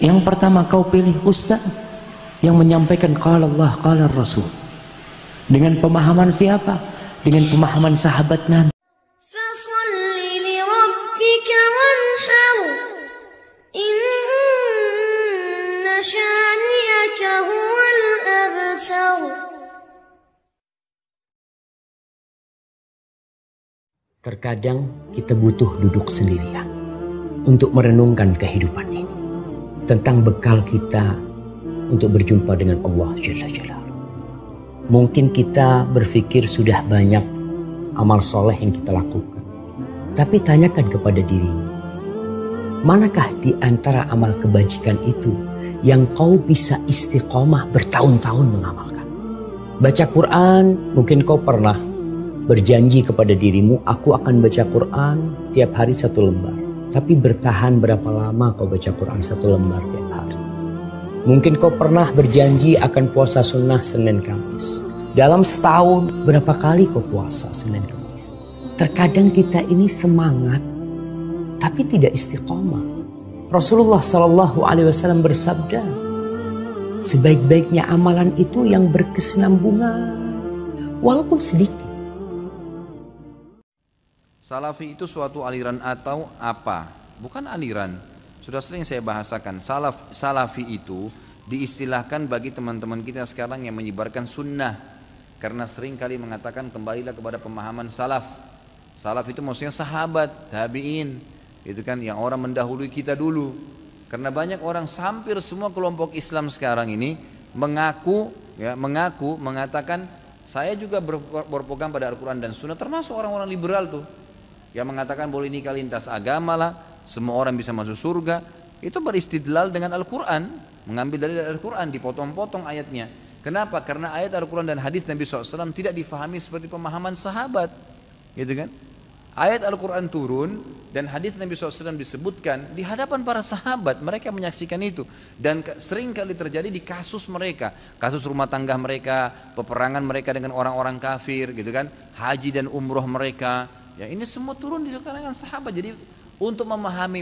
Yang pertama kau pilih ustaz yang menyampaikan qala Allah qala Rasul. Dengan pemahaman siapa? Dengan pemahaman sahabat Nabi. Fasalli li rabbika wanhar, inna shaniyaka huwal abtar. Terkadang kita butuh duduk sendirian untuk merenungkan kehidupan ini, tentang bekal kita untuk berjumpa dengan Allah Jalla Jalaluhu. Mungkin kita berpikir sudah banyak amal soleh yang kita lakukan, tapi tanyakan kepada dirimu, manakah di antara amal kebajikan itu yang kau bisa istiqomah bertahun-tahun mengamalkan? Baca Quran, mungkin kau pernah berjanji kepada dirimu, aku akan baca Quran tiap hari 1 lembar. Tapi bertahan berapa lama kau baca Quran 1 lembar tiap hari? Mungkin kau pernah berjanji akan puasa sunnah Senin Kamis. Dalam setahun berapa kali kau puasa Senin Kamis? Terkadang kita ini semangat tapi tidak istiqomah. Rasulullah SAW bersabda, sebaik-baiknya amalan itu yang berkesinambungan walaupun sedikit. Salafi itu suatu aliran atau apa? Bukan aliran. Sudah sering saya bahasakan. Salafi itu diistilahkan bagi teman-teman kita sekarang yang menyebarkan sunnah. Karena sering kali mengatakan kembalilah kepada pemahaman salaf. Salaf itu maksudnya sahabat, tabi'in. Itu kan yang orang mendahului kita dulu. Karena banyak orang, hampir semua kelompok Islam sekarang ini mengatakan saya juga berpegang pada Al-Quran dan Sunnah, termasuk orang-orang liberal tuh. Yang mengatakan boleh nikah lintas agama lah, semua orang bisa masuk surga. Itu beristidlal dengan Al-Quran, mengambil dari Al-Quran, dipotong-potong ayatnya. Kenapa? Karena ayat Al-Quran dan hadis Nabi SAW tidak difahami seperti pemahaman sahabat, gitu kan? Ayat Al-Quran turun dan hadis Nabi SAW disebutkan di hadapan para sahabat, mereka menyaksikan itu. Dan sering kali terjadi di kasus mereka, kasus rumah tangga mereka, peperangan mereka dengan orang-orang kafir, gitu kan? Haji dan umroh mereka. Ya, ini semua turun di kalangan sahabat. Jadi untuk memahami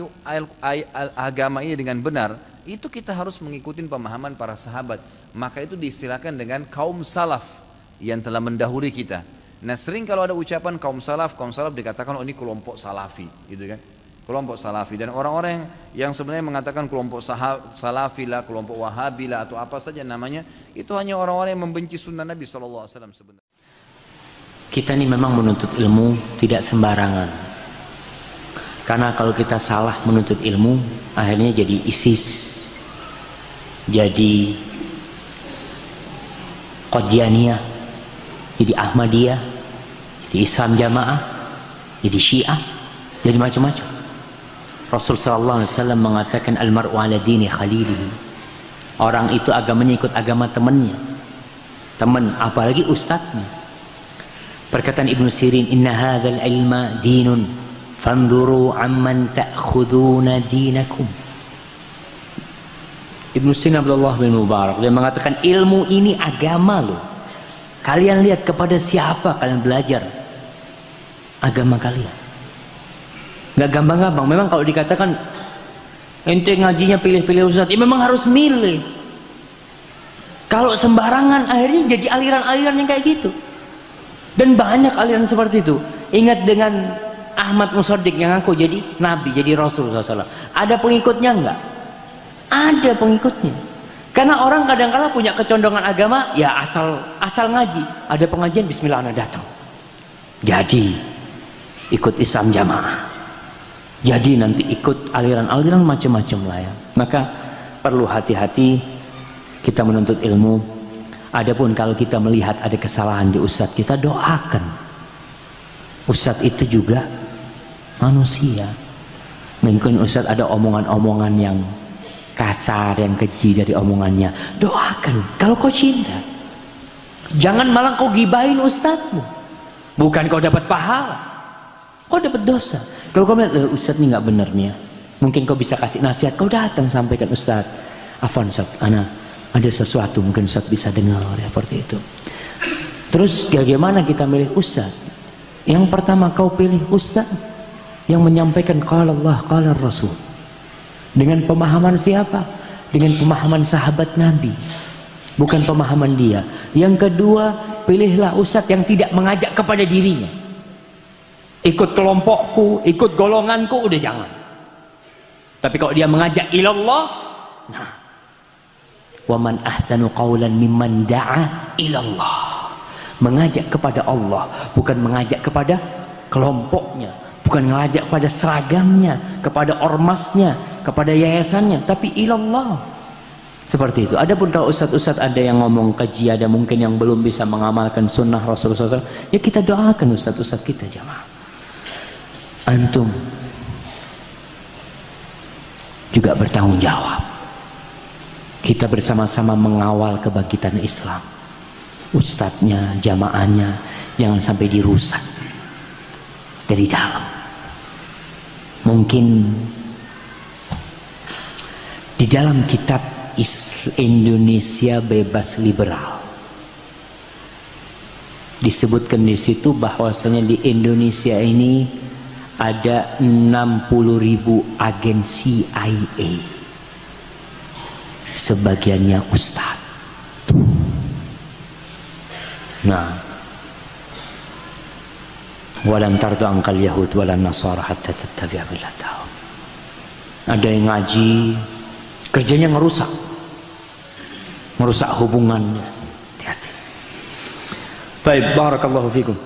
agama ini dengan benar, itu kita harus mengikuti pemahaman para sahabat. Maka itu diistilahkan dengan kaum salaf yang telah mendahului kita. Nah, sering kalau ada ucapan kaum salaf dikatakan oh ini kelompok salafi, gitu kan? Kelompok salafi. Dan orang-orang yang sebenarnya mengatakan kelompok salafi lah, kelompok wahabi lah, atau apa saja namanya, itu hanya orang-orang yang membenci sunnah Nabi SAW sebenarnya. Kita ini memang menuntut ilmu tidak sembarangan. Karena kalau kita salah menuntut ilmu, akhirnya jadi ISIS, jadi Qadianiyah, jadi Ahmadiyah, jadi Islam Jamaah, jadi Syiah, jadi macam-macam. Rasul SAW mengatakan almar'u ala dini khalilihi. Orang itu agamanya ikut agama temannya. Teman, apalagi ustadznya. Perkataan Ibnu Sirin, inna hadzal ilma dinun fanzuru amman ta'khuduna dinakum. Ibnu Sirin Abdullah bin Mubarak, dia mengatakan ilmu ini agama loh. Kalian lihat kepada siapa kalian belajar agama kalian. Gak gampang-gampang. Memang kalau dikatakan ente ngajinya pilih-pilih ustaz, ya memang harus milih. Kalau sembarangan akhirnya jadi aliran-aliran yang kayak gitu. Dan banyak aliran seperti itu. Ingat dengan Ahmad Musaddiq yang ngaku jadi Nabi, jadi Rasul SAW. Ada pengikutnya enggak? Ada pengikutnya. Karena orang kadang-kadang punya kecondongan agama, ya asal ngaji. Ada pengajian, bismillah anak datang. Jadi ikut Islam Jamaah. Jadi nanti ikut aliran-aliran macam-macam lah ya. Maka perlu hati-hati kita menuntut ilmu. Adapun kalau kita melihat ada kesalahan di ustadz, kita doakan. Ustadz itu juga manusia. Mungkin ustadz ada omongan-omongan yang kasar, yang keji dari omongannya. Doakan kalau kau cinta. Jangan malah kau gibahin ustadzmu. Bukan kau dapat pahala, kau dapat dosa. Kalau kau melihat ustadz ini nggak benar nih ya, mungkin kau bisa kasih nasihat. Kau datang sampaikan, ustadz, afwan ustadz, ada sesuatu mungkin ustadz bisa dengar ya, seperti itu. Terus bagaimana kita milih ustadz? Yang pertama kau pilih ustadz yang menyampaikan qala Allah qala Rasul. Dengan pemahaman siapa? dengan pemahaman sahabat Nabi, bukan pemahaman dia. Yang kedua, pilihlah ustadz yang tidak mengajak kepada dirinya. Ikut kelompokku, ikut golonganku, udah jangan. Tapi kalau dia mengajak ilallah, nah, waman ahsanu qawlan mimman da'a ilallah, mengajak kepada Allah, bukan mengajak kepada kelompoknya, bukan mengajak kepada seragamnya, kepada ormasnya, kepada yayasannya, tapi ilallah. Seperti itu. Adapun kalau ustadz-ustadz ada yang ngomong keji, ada mungkin yang belum bisa mengamalkan sunnah Rasulullah SAW, ya kita doakan ustadz-ustadz kita, jamaah. Antum juga bertanggung jawab. Kita bersama-sama mengawal kebangkitan Islam. Ustadznya, jamaahnya, jangan sampai dirusak dari dalam. Mungkin di dalam kitab Indonesia Bebas Liberal disebutkan di situ bahwasanya di Indonesia ini ada 60.000 agen CIA, sebagiannya ustadz. Nah, walan tardu angkal yahud walan nasara hatta tattabi'a millatahum. Ada yang ngaji, kerjanya ngerusak hubungannya. Hati-hati. Baik, barakallahu fikum.